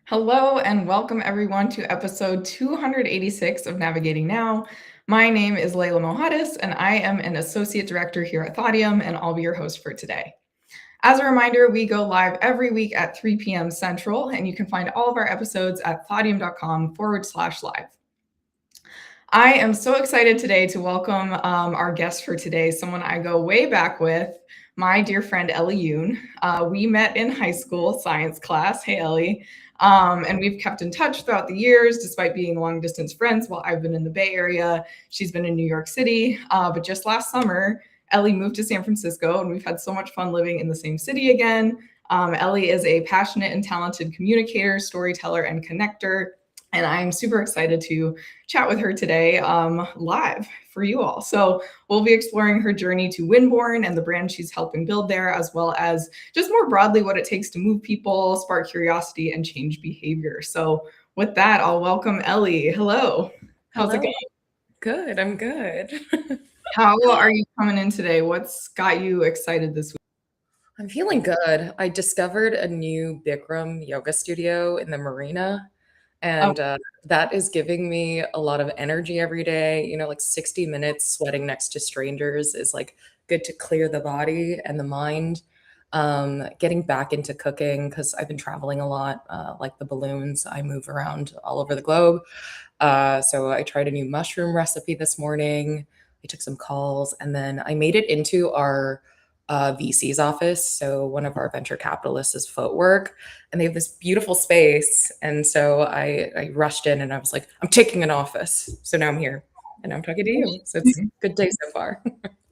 Hello and welcome everyone to episode 286 of Navigating Now. My name is Layla Mohadis and I am an associate director here at Thaudium and I'll be your host for today. As a reminder, we go live every week at 3 p.m. Central and you can find all of our episodes at thaudium.com/live. I am so excited today to welcome our guest for today, someone I go way back with, my dear friend Ellie Yoon. We met in high school science class. Hey, Ellie. And we've kept in touch throughout the years, despite being long distance friends while I've been in the Bay Area. She's been in New York City. But just last summer, Ellie moved to San Francisco, and we've had so much fun living in the same city again. Ellie is a passionate and talented communicator, storyteller, and connector. And I'm super excited to chat with her today live for you all. So we'll be exploring her journey to WindBorne and the brand she's helping build there, as well as just more broadly what it takes to move people, spark curiosity, and change behavior. So with that, I'll welcome Ellie. Hello. How's it going? Good. I'm good. How are you coming in today? What's got you excited this week? I'm feeling good. I discovered a new Bikram yoga studio in the marina, and that is giving me a lot of energy every day. Like 60 minutes sweating next to strangers is like good to clear the body and the mind. Getting back into cooking because I've been traveling a lot, like the balloons. I move around all over the globe. So I tried a new mushroom recipe this morning. I took some calls and then I made it into our VC's office. So one of our venture capitalists is Footwork, and they have this beautiful space. And so I rushed in and I was like, I'm taking an office. So now I'm here and I'm talking to you. So it's a good day so far.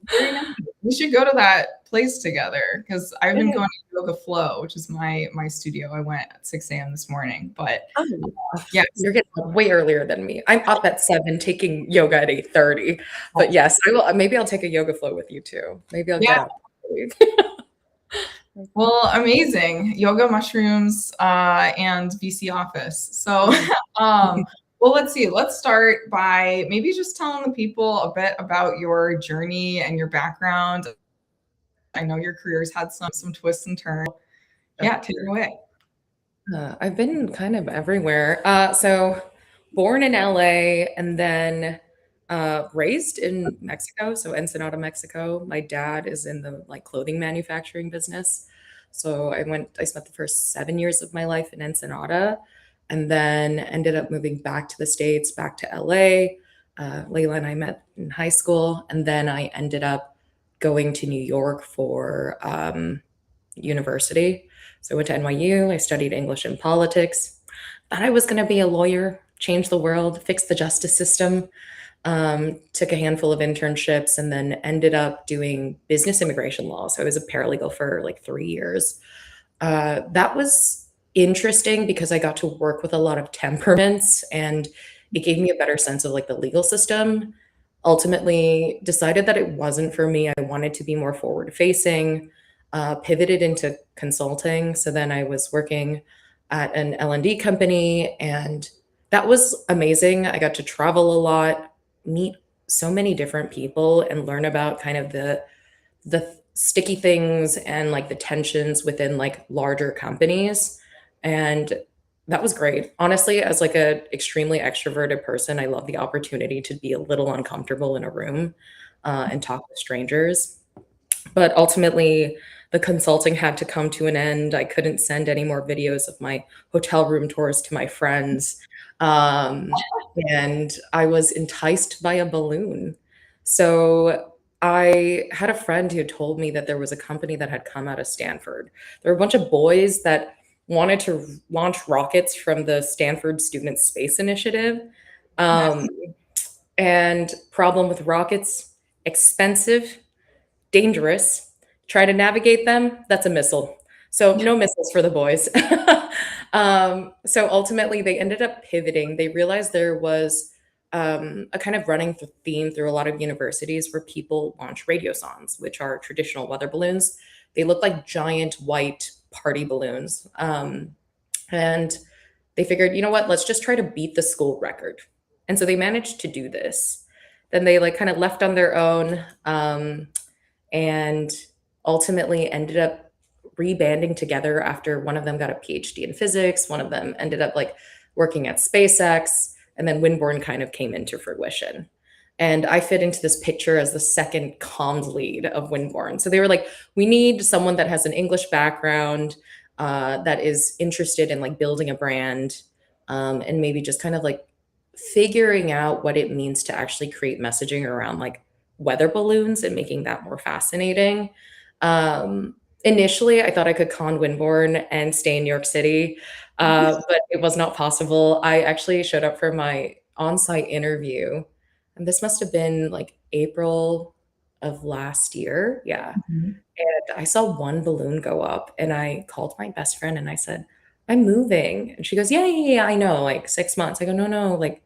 Very nice. We should go to that place together because I've been going to Yoga Flow, which is my studio. I went at 6 a.m. this morning, but yeah, you're getting up way earlier than me. I'm up at 7 taking yoga at 8:30. But yes, I will. Maybe I'll take a yoga flow with you too. Maybe I'll get up. Well, amazing. Yoga, mushrooms, and VC office. So, well, let's see. Let's start by maybe just telling the people a bit about your journey and your background. I know your career's had some twists and turns. Yeah, take it away. I've been kind of everywhere. So born in LA and then raised in Mexico, so Ensenada, Mexico. My dad is in the clothing manufacturing business. So I spent the first 7 years of my life in Ensenada and then ended up moving back to the States, back to LA. Layla and I met in high school, and then I ended up going to New York for university. So I went to NYU. I studied English and politics. Thought I was going to be a lawyer, change the world, fix the justice system. Took a handful of internships and then ended up doing business immigration law. So I was a paralegal for like 3 years. That was interesting because I got to work with a lot of temperaments and it gave me a better sense of like the legal system. Ultimately decided that it wasn't for me. I wanted to be more forward facing, pivoted into consulting. So then I was working at an L&D company and that was amazing. I got to travel a lot, meet so many different people and learn about kind of the sticky things and like the tensions within like larger companies. And that was great. Honestly, as like a extremely extroverted person, I love the opportunity to be a little uncomfortable in a room and talk with strangers. But ultimately, the consulting had to come to an end. I couldn't send any more videos of my hotel room tours to my friends. And I was enticed by a balloon. So I had a friend who told me that there was a company that had come out of Stanford. There were a bunch of boys that wanted to launch rockets from the Stanford Student Space Initiative. And problem with rockets, expensive, dangerous. Try to navigate them, that's a missile. So no missiles for the boys. So ultimately, they ended up pivoting. They realized there was a kind of running theme through a lot of universities where people launch radiosondes, which are traditional weather balloons. They look like giant white party balloons. And they figured, you know what, let's just try to beat the school record. And so they managed to do this. Then they like kind of left on their own and ultimately ended up rebanding together after one of them got a PhD in physics, one of them ended up like working at SpaceX, and then WindBorne kind of came into fruition. And I fit into this picture as the second comms lead of WindBorne. So they were like, we need someone that has an English background, that is interested in like building a brand, and maybe just kind of like figuring out what it means to actually create messaging around like weather balloons and making that more fascinating. Initially, I thought I could con WindBorne and stay in New York City, but it was not possible. I actually showed up for my on-site interview, and this must have been like April of last year. Yeah. Mhm. And I saw one balloon go up, and I called my best friend and I said, I'm moving. And she goes, yeah, yeah, yeah, I know, like 6 months. I go, no, no, like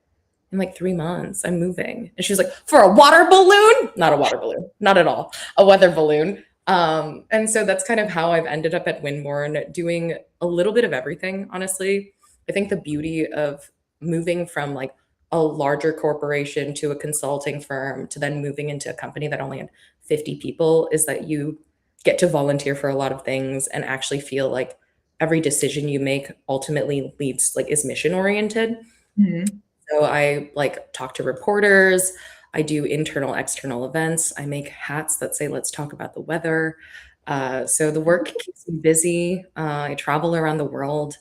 in like 3 months, I'm moving. And she was like, for a water balloon? Not a water balloon, not at all, a weather balloon. And so that's kind of how I've ended up at WindBorne, doing a little bit of everything, honestly. I think the beauty of moving from like a larger corporation to a consulting firm to then moving into a company that only had 50 people is that you get to volunteer for a lot of things and actually feel like every decision you make ultimately leads like is mission oriented. Mhm. So I like talk to reporters, I do internal external events, I make hats that say let's talk about the weather. So the work keeps me busy. I travel around the world.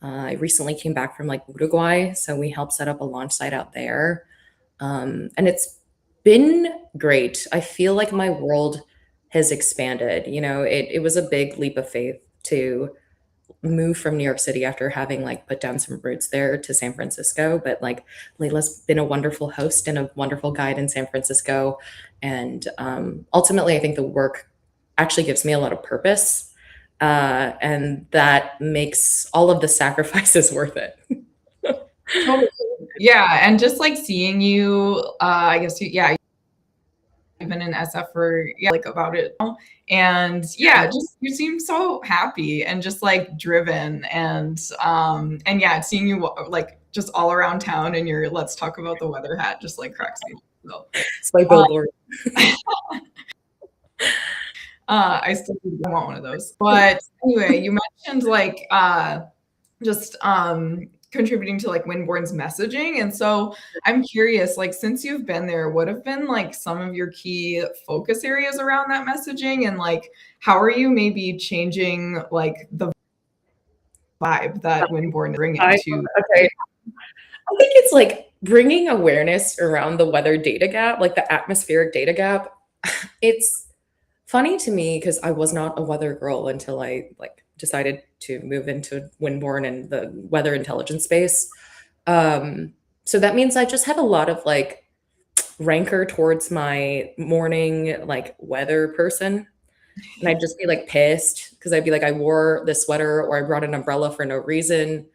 I recently came back from like Uruguay, so we helped set up a launch site out there. And it's been great. I feel like my world has expanded. You know, it was a big leap of faith to move from New York City after having like put down some roots there to San Francisco. But like Layla's been a wonderful host and a wonderful guide in San Francisco. And ultimately, I think the work actually gives me a lot of purpose. And that makes all of the sacrifices worth it. Totally. Yeah, and just like seeing you, I guess yeah, you've been in SF for yeah, like about it now. And yeah, just you seem so happy and just like driven and yeah, seeing you like just all around town in your let's talk about the weather hat just like cracks me up. So, It's my uh, billboard. I still want one of those. But anyway, you mentioned like just contributing to like WindBorne's messaging. And so I'm curious, like since you've been there, what have been like some of your key focus areas around that messaging and like how are you maybe changing like the vibe that WindBorne is bringing I to okay. I think it's like bringing awareness around the weather data gap, like the atmospheric data gap. It's funny to me because I was not a weather girl until I like decided to move into WindBorne and the weather intelligence space. So that means I just have a lot of like rancor towards my morning like weather person. And I'd just be like pissed because I'd be like, I wore this sweater or I brought an umbrella for no reason.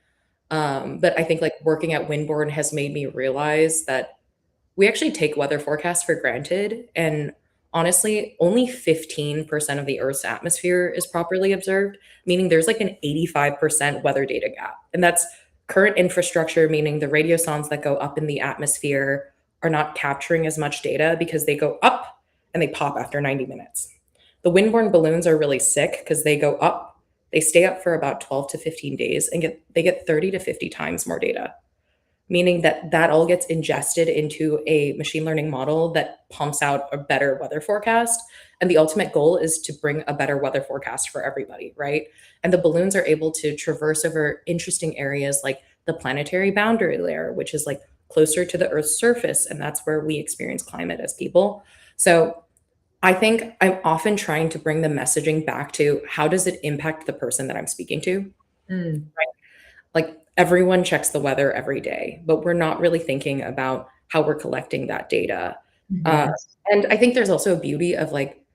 But I think like working at WindBorne has made me realize that we actually take weather forecasts for granted. And honestly, only 15% of the Earth's atmosphere is properly observed, meaning there's like an 85% weather data gap. And that's current infrastructure, meaning the radiosondes that go up in the atmosphere are not capturing as much data because they go up and they pop after 90 minutes. The windborne balloons are really sick because they go up, they stay up for about 12 to 15 days and they get 30 to 50 times more data, meaning that that all gets ingested into a machine learning model that pumps out a better weather forecast. And the ultimate goal is to bring a better weather forecast for everybody, right? And the balloons are able to traverse over interesting areas like the planetary boundary layer, which is like closer to the Earth's surface. And that's where we experience climate as people. So I think I'm often trying to bring the messaging back to how does it impact the person that I'm speaking to? Mm, Like everyone checks the weather every day, but we're not really thinking about how we're collecting that data. Uh, mhm. and I think there's also a beauty of like,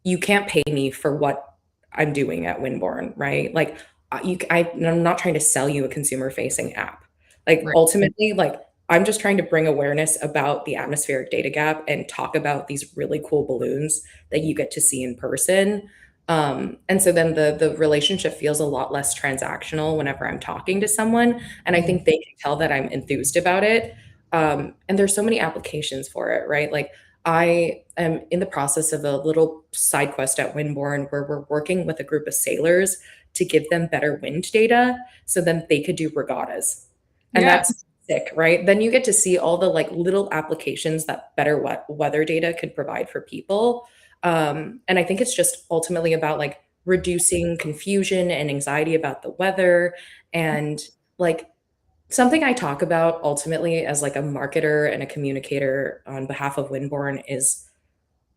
you can't pay me for what I'm doing at WindBorne, right? Like, I'm not trying to sell you a consumer facing app. Like, Right. ultimately, like, I'm just trying to bring awareness about the atmospheric data gap and talk about these really cool balloons that you get to see in person. And so then the relationship feels a lot less transactional whenever I'm talking to someone, and I Mm, think they can tell that I'm enthused about it. And there's so many applications for it, right? Like I am in the process of a little side quest at WindBorne where we're working with a group of sailors to give them better wind data so then they could do regattas. And Yeah. that's sick, right? Then you get to see all the like little applications that better weather data could provide for people. And I think it's just ultimately about like reducing confusion and anxiety about the weather and like something I talk about ultimately as like a marketer and a communicator on behalf of Winborn is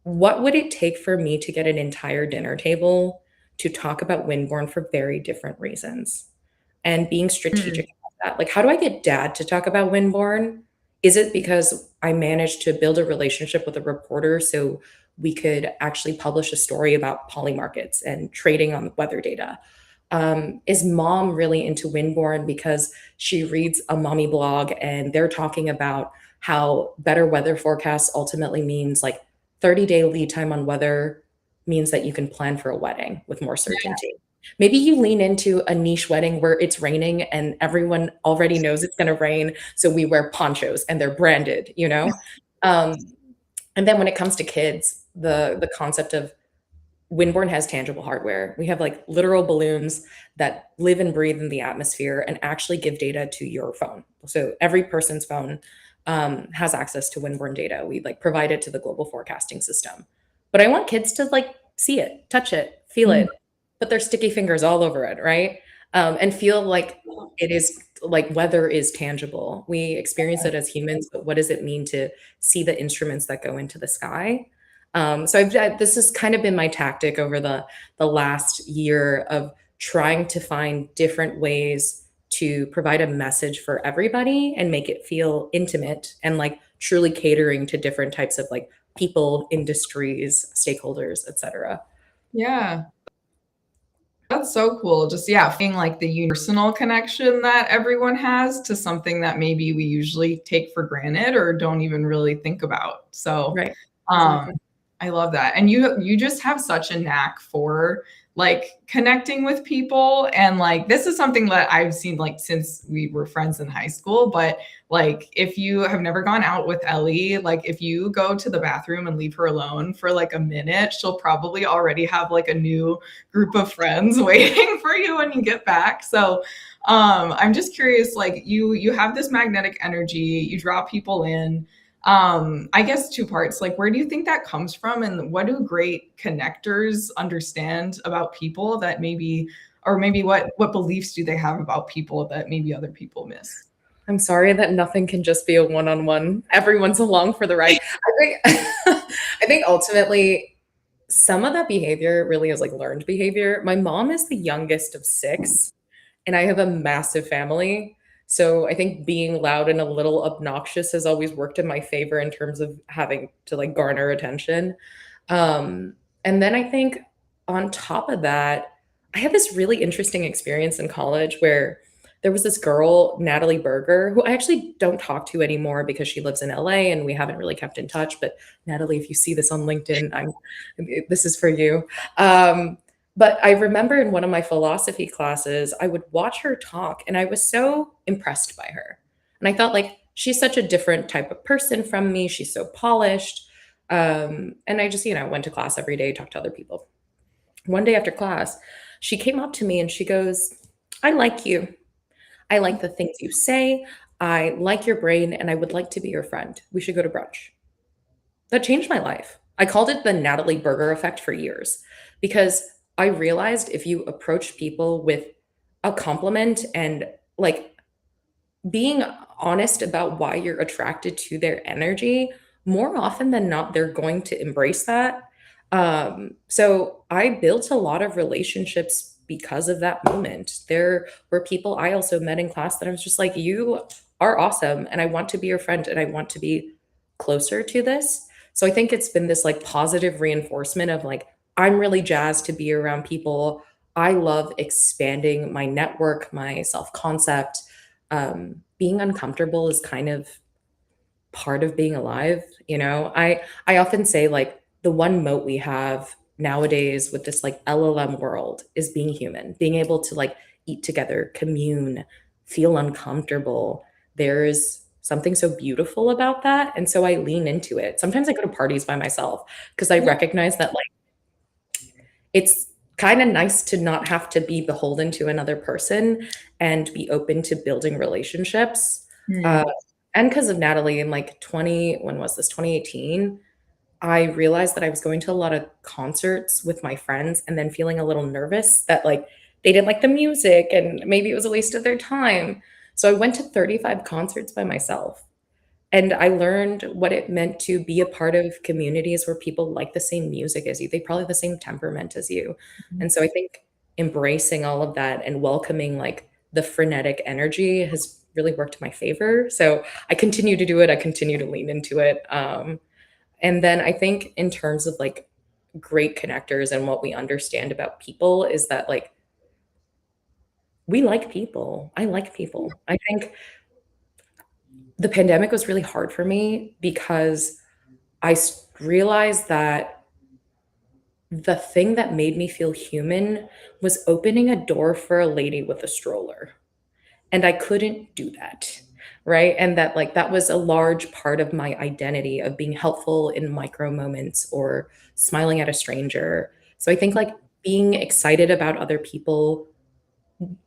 what would it take for me to get an entire dinner table to talk about Winborn for very different reasons? And being Mm. strategic about that. Like, how do I get dad to talk about Winborn? Is it because I managed to build a relationship with a reporter so we could actually publish a story about poly markets and trading on weather data? Is mom really into Winborn because she reads a mommy blog and they're talking about how better weather forecasts ultimately means like 30-day lead time on weather means that you can plan for a wedding with more certainty. Maybe you lean into a niche wedding where it's raining and everyone already knows it's going to rain. So we wear ponchos and they're branded, you know? Um, and then when it comes to kids, the concept of Winborn has tangible hardware. We have like literal balloons that live and breathe in the atmosphere and actually give data to your phone. So every person's phone has access to Winborn data. We like provide it to the global forecasting system. But I want kids to like see it, touch it, feel Mm. it, put their sticky fingers all over it, right? And feel like it is like weather is tangible. We experience it as humans, but what does it mean to see the instruments that go into the sky? This has kind of been my tactic over the last year of trying to find different ways to provide a message for everybody and make it feel intimate and like truly catering to different types of like people, industries, stakeholders, etc. Yeah. That's so cool. Just yeah, feeling like the universal connection that everyone has to something that maybe we usually take for granted or don't even really think about. So, Right. um, Exactly. I love that. And you just have such a knack for like connecting with people and like this is something that I've seen like since we were friends in high school, but like if you have never gone out with Ellie, like if you go to the bathroom and leave her alone for like a minute, she'll probably already have like a new group of friends waiting for you when you get back. So I'm just curious, like you have this magnetic energy, you draw people in. I guess two parts. Like, where do you think that comes from, and what do great connectors understand about people that maybe, or maybe what beliefs do they have about people that maybe other people miss? I'm sorry that nothing can just be a one-on-one. Everyone's along for the ride. I think ultimately some of that behavior really is like learned behavior. My mom is the youngest of six, and I have a massive family. So I think being loud and a little obnoxious has always worked in my favor in terms of having to like garner attention. Um, and then I think on top of that, I had this really interesting experience in college where there was this girl, Natalie Berger, who I actually don't talk to anymore because she lives in LA and we haven't really kept in touch. But Natalie, if you see this on LinkedIn, this is for you. Um, but I remember in one of my philosophy classes, I would watch her talk and I was so impressed by her. And I felt like she's such a different type of person from me. She's so polished. And I just, went to class every day, talked to other people. One day after class, she came up to me and she goes, I like you. I like the things you say. I like your brain and I would like to be your friend. We should go to brunch. That changed my life. I called it the Natalie Berger effect for years because I realized if you approach people with a compliment and like being honest about why you're attracted to their energy, more often than not, they're going to embrace that. So I built a lot of relationships because of that moment. There were people I also met in class that I was just like, you are awesome. And I want to be your friend and I want to be closer to this. So I think it's been this like positive reinforcement of like, I'm really jazzed to be around people. I love expanding my network, my self concept. Being uncomfortable is kind of part of being alive. I often say like the one moat we have nowadays with this like LLM world is being human, being able to like eat together, commune, feel uncomfortable. There's something so beautiful about that. And so I lean into it. Sometimes I go to parties by myself because I recognize that like it's kind of nice to not have to be beholden to another person and be open to building relationships. Uh, Hmm. and because of Natalie in like 20, when was this? 2018, I realized that I was going to a lot of concerts with my friends and then feeling a little nervous that like they didn't like the music and maybe it was a waste of their time. So I went to 35 concerts by myself. And I learned what it meant to be a part of communities where people like the same music as you. They probably have the same temperament as you. And so I think embracing all of that and welcoming like the frenetic energy has really worked in my favor. So I continue to do it. I continue to lean into it. And then I think in terms of like great connectors and what we understand about people is that like we like people. I like people. I think the pandemic was really hard for me because realized that the thing that made me feel human was opening a door for a lady with a stroller. And I couldn't do that. Right. And that, like, that was a large part of my identity of being helpful in micro moments or smiling at a stranger. So I think, like, being excited about other people,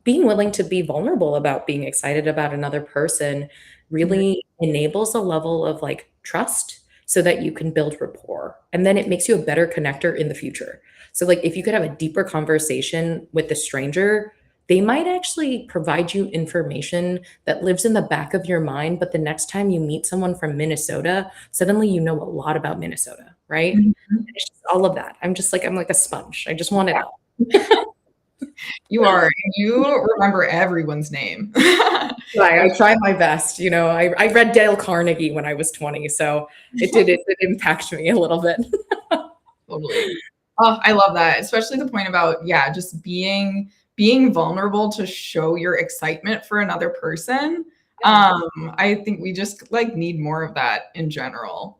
being willing to be vulnerable about being excited about another person really enables a level of like trust so that you can build rapport and then it makes you a better connector in the future. So like if you could have a deeper conversation with the stranger, they might actually provide you information that lives in the back of your mind, but the next time you meet someone from Minnesota, suddenly you know a lot about Minnesota, right? Mhm. It's just all of that. I'm like a sponge. I just want it all. You are. You remember everyone's name. I try my best. You know, I read Dale Carnegie when I was 20, so it did impact me a little bit. Totally. Oh, I love that, especially the point about, yeah, just being vulnerable to show your excitement for another person. I think we just like need more of that in general.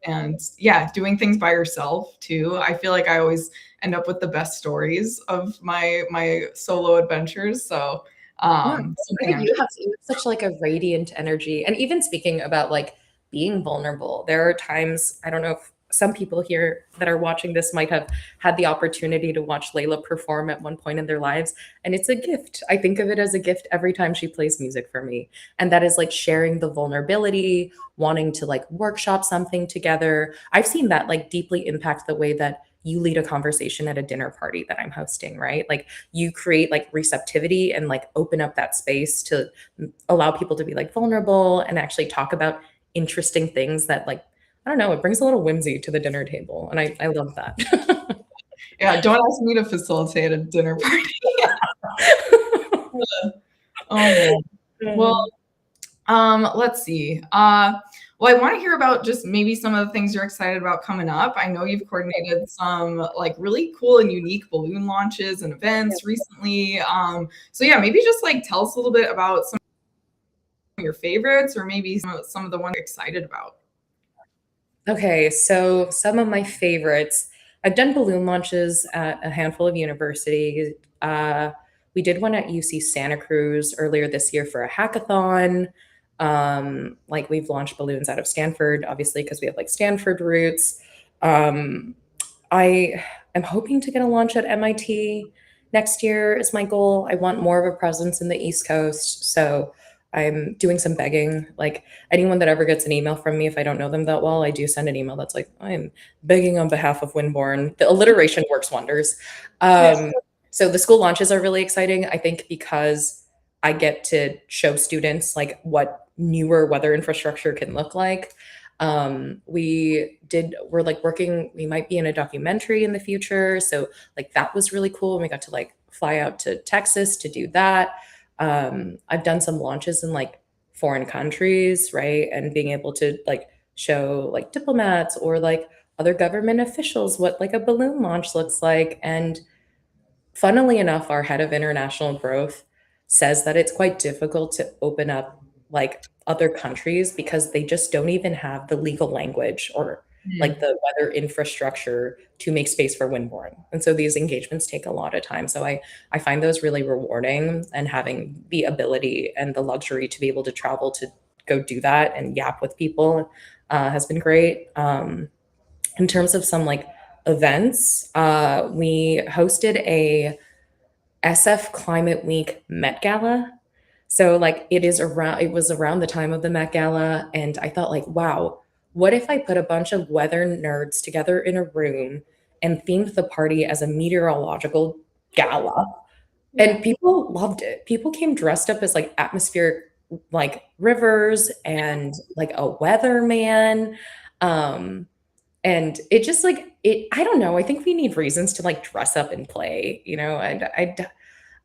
And yeah, doing things by yourself too. I feel like I always end up with the best stories of my solo adventures. So Yeah, something I'm you have such like a radiant energy. And even speaking about like being vulnerable, there are times, I don't know if some people here that are watching this might have had the opportunity to watch Layla perform at one point in their lives. And it's a gift. I think of it as a gift every time she plays music for me. And that is like sharing the vulnerability, wanting to like workshop something together. I've seen that like deeply impact the way that you lead a conversation at a dinner party that I'm hosting, right? Like you create like receptivity and like open up that space to allow people to be like vulnerable and actually talk about interesting things that like I don't know, it brings a little whimsy to the dinner table and I love that. Yeah, don't ask me to facilitate a dinner party. Oh man. Well, let's see. Well, I want to hear about just maybe some of the things you're excited about coming up. I know you've coordinated some like really cool and unique balloon launches and events recently. So yeah, maybe just like tell us a little bit about some of your favorites or maybe some of the ones you're excited about. Okay, so some of my favorites. I've done balloon launches at a handful of universities. We did one at UC Santa Cruz earlier this year for a hackathon. Like we've launched balloons out of Stanford, obviously, because we have like Stanford roots. Um, I am hoping to get a launch at MIT next year is my goal. I want more of a presence in the East Coast. So I'm doing some begging. Like anyone that ever gets an email from me, if I don't know them that well, I do send an email that's like, I'm begging on behalf of WindBorne. The alliteration works wonders. Yes. So the school launches are really exciting, I think, because I get to show students like what newer weather infrastructure can look like. We're like working, we might be in a documentary in the future. So like that was really cool. And we got to like fly out to Texas to do that. I've done some launches in like foreign countries, right? And being able to like show like diplomats or like other government officials what like a balloon launch looks like. And funnily enough, our head of international growth says that it's quite difficult to open up like other countries because they just don't even have the legal language or like the weather infrastructure to make space for windborne. And so these engagements take a lot of time. So I find those really rewarding and having the ability and the luxury to be able to travel to go do that and yap with people has been great. In terms of some like events, we hosted a SF Climate Week Met Gala. So like it was around the time of the Met Gala, and I thought like, wow, what if I put a bunch of weather nerds together in a room and themed the party as a meteorological gala? And people loved it. People came dressed up as like atmospheric like rivers and like a weatherman. Um and it just like it I don't know, I think we need reasons to like dress up and play, and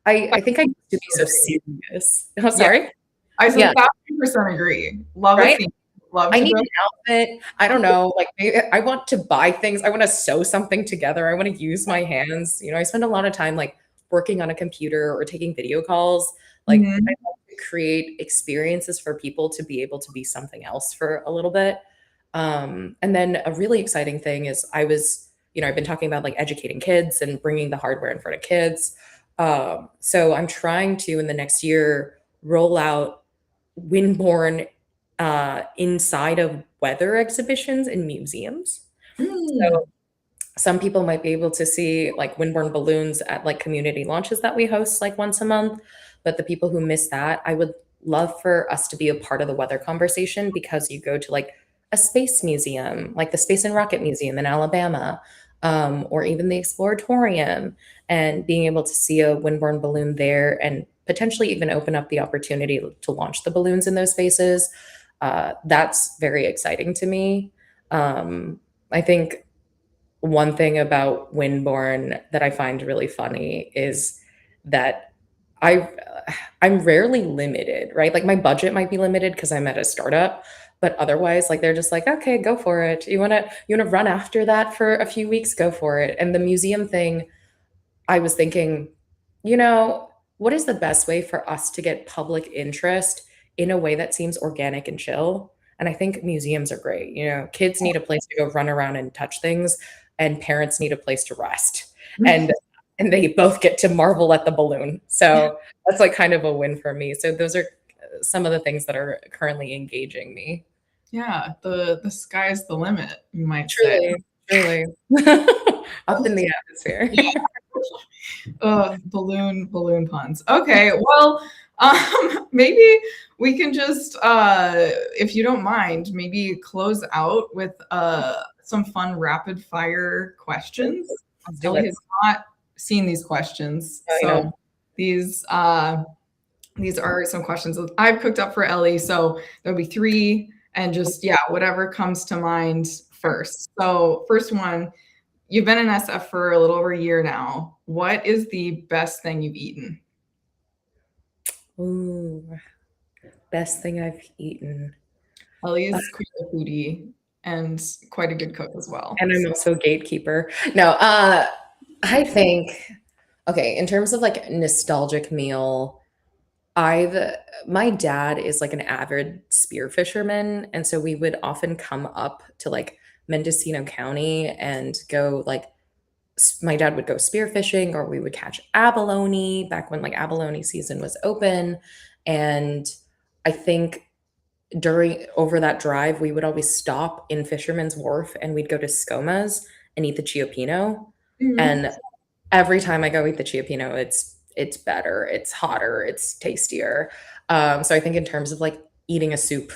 I think I used to be so serious. Oh, Yeah, sorry? I Yeah, 1,000% agree. Love a right? theme. Love I to need go. an outfit. I don't know, like, I want to buy things. I wanna sew something together. I wanna use my hands. I spend a lot of time, like, working on a computer or taking video calls. Like, I Mhm. love to create experiences for people to be able to be something else for a little bit. And then a really exciting thing is I've been talking about, like, educating kids and bringing the hardware in front of kids. So I'm trying to, in the next year, roll out WindBorne inside of weather exhibitions in museums. Mm. So some people might be able to see like windborne balloons at like community launches that we host like once a month. But the people who miss that, I would love for us to be a part of the weather conversation because you go to like a space museum, like the Space and Rocket Museum in Alabama, or even the Exploratorium, and being able to see a windborne balloon there and potentially even open up the opportunity to launch the balloons in those spaces. That's very exciting to me. I think one thing about Windborne that I find really funny is that I I'm rarely limited, right? Like my budget might be limited because I'm at a startup, but otherwise, like they're just like, okay, go for it. You wanna run after that for a few weeks, go for it. And the museum thing, I was thinking, what is the best way for us to get public interest in a way that seems organic and chill? And I think museums are great. Kids need a place to go run around and touch things, and parents need a place to rest. And and they both get to marvel at the balloon. So that's like kind of a win for me. So those are some of the things that are currently engaging me. Yeah, the sky's the limit, you might say. Truly, truly. Up in the atmosphere. Balloon puns. Okay, well, maybe we can just, if you don't mind, maybe close out with some fun rapid fire questions. Let's do Ellie it. has not seen these questions, I so know. these uh, these are some questions that I've cooked up for Ellie. So there'll be three, and just yeah, whatever comes to mind first. So first one. You've been in SF for a little over a year now. What is the best thing you've eaten? Ooh, best thing I've eaten. Ellie's quite a foodie and quite a good cook as well. And I'm also a gatekeeper. No, I think, okay, in terms of like nostalgic meal, I've my dad is like an avid spear fisherman, and so we would often come up to like Mendocino County and go like my dad would go spear fishing, or we would catch abalone back when like abalone season was open. And I think during over that drive, we would always stop in Fisherman's Wharf and we'd go to Skoma's and eat the Chiopino. Mhm. And every time I go eat the Chiopino, it's better, it's hotter, it's tastier. So I think in terms of like eating a soup,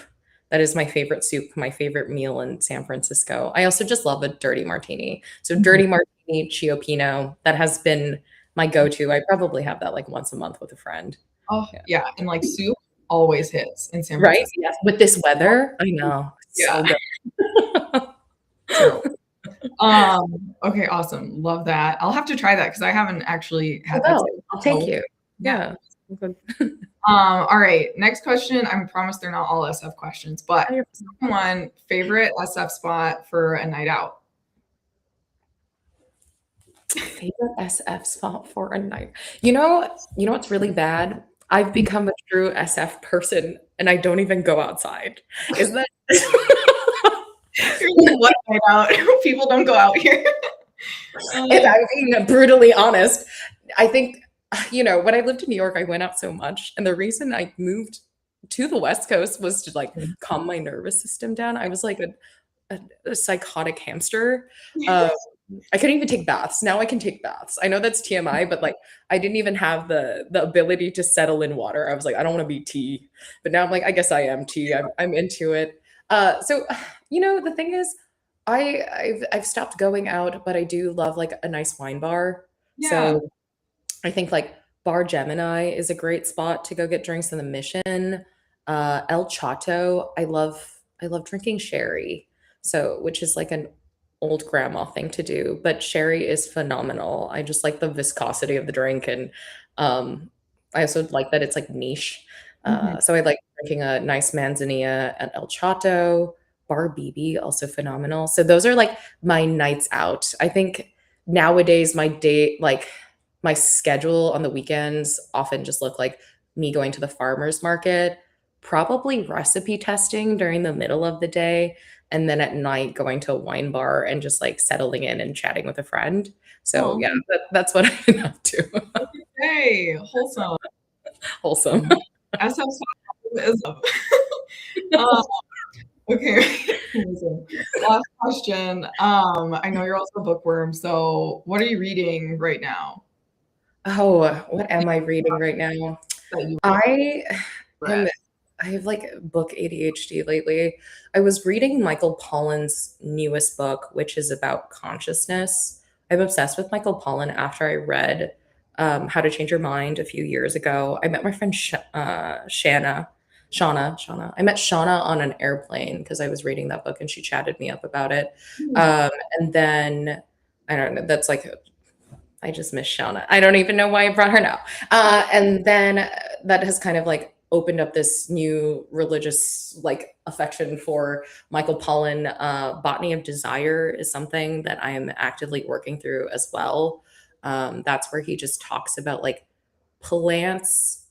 that is my favorite soup, my favorite meal in San Francisco. I also just love a dirty martini. So Mhm. dirty martini, Chiopino, that has been my go-to. I probably have that like once a month with a friend. Oh, Yeah. yeah, and like soup always hits in San Right? Francisco. Yes. With this weather, I know. Yeah, So good. true. Okay, awesome. Love that. I'll have to try that because I haven't actually I had that. will. I'll take So, you. yeah. Yeah. Okay. All right. Next question. I promise they're not all SF questions, but Oh, you're second one, favorite SF spot for a night out? favorite SF spot for a night. You know what's really bad? I've become a true SF person and I don't even go outside. Is that You're like, what night out? People don't go out here. if Um, I'm being brutally honest, I think when I lived in New York, I went out so much. And the reason I moved to the West Coast was to like calm my nervous system down. I was like a psychotic hamster. Uh, I couldn't even take baths. Now I can take baths. I know that's TMI, but like I didn't even have the ability to settle in water. I was like, I don't want to be tea. But now I'm like, I guess I am tea. I'm into it. So the thing is, I've stopped going out, but I do love like a nice wine bar. Yeah. So I think like Bar Gemini is a great spot to go get drinks in the Mission. El Chato, I love drinking sherry. So which is like an old grandma thing to do, but sherry is phenomenal. I just like the viscosity of the drink, and I also like that it's like niche. Mhm. So I like drinking a nice manzanilla at El Chato. Bar BB, also phenomenal. So those are like my nights out. I think nowadays my schedule on the weekends often just look like me going to the farmer's market, probably recipe testing during the middle of the day, and then at night going to a wine bar and just like settling in and chatting with a friend. So Oh, yeah, that's what I've been up to. okay. Wholesome. Wholesome. As is um, okay. Amazing. Last question. I know you're also a bookworm, so what are you reading right now Oh, what am I reading right now? that you I read? am I have like book ADHD lately. I was reading Michael Pollan's newest book, which is about consciousness. I'm obsessed with Michael Pollan after I read How to Change Your Mind a few years ago. I met my friend Shauna. I met Shauna on an airplane because I was reading that book and she chatted me up about it. Hmm. And then I don't know, that's like I just miss Shauna. I don't even know why I brought her now. And then that has kind of like opened up this new religious like affection for Michael Pollan. Botany of Desire is something that I am actively working through as well. That's where he just talks about like plants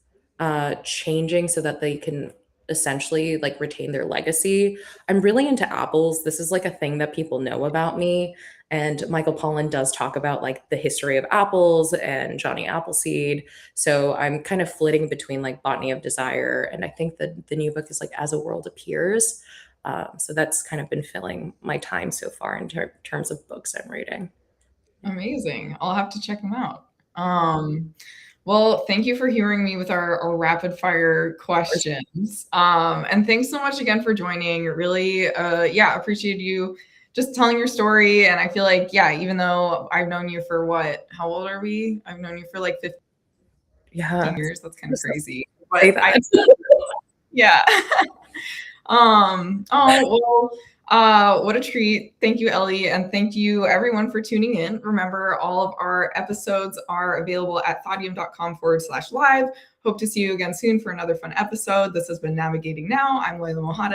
changing so that they can essentially like retain their legacy. I'm really into apples. This is like a thing that people know about me. And Michael Pollan does talk about like the history of apples and Johnny Appleseed. So I'm kind of flitting between like Botany of Desire, and I think that the new book is like As a World Appears. So that's kind of been filling my time so far in terms of books I'm reading. Amazing. I'll have to check them out. Well, thank you for hearing me with our rapid fire questions. And thanks so much again for joining. Really, yeah, appreciate you just telling your story. And I feel like, yeah, even though I've known you for how old are we? I've known you for like 15 Yeah. years. That's kind of Just crazy. say But that. yeah. Oh, well, what a treat. Thank you, Ellie. And thank you, everyone, for tuning in. Remember, all of our episodes are available at thaudium.com/live. Hope to see you again soon for another fun episode. This has been Navigating Now. I'm Layla Mohaddis.